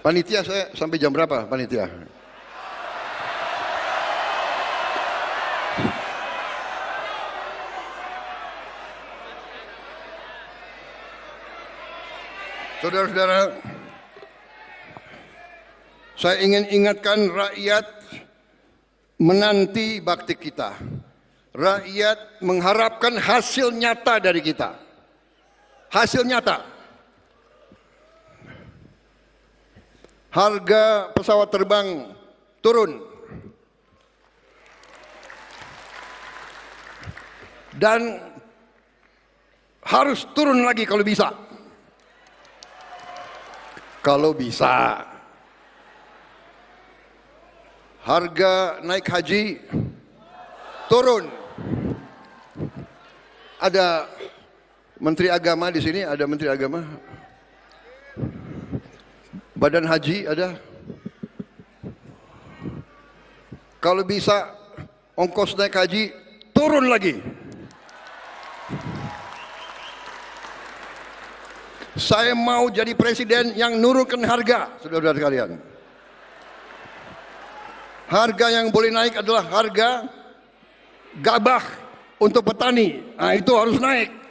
Panitia saya sampai jam berapa panitia? Saudara-saudara, saya ingin ingatkan rakyat menanti bakti kita. Rakyat mengharapkan hasil nyata dari kita. Hasil nyata. Harga pesawat terbang turun. Dan harus turun lagi kalau bisa. Kalau bisa. Harga naik haji turun. Ada Menteri Agama di sini, ada Menteri Agama. Badan Haji ada. Kalau bisa ongkos naik haji turun lagi. Saya mau jadi presiden yang nurunkan harga, saudara-saudara sekalian. Harga yang boleh naik adalah harga gabah untuk petani. Nah, itu harus naik.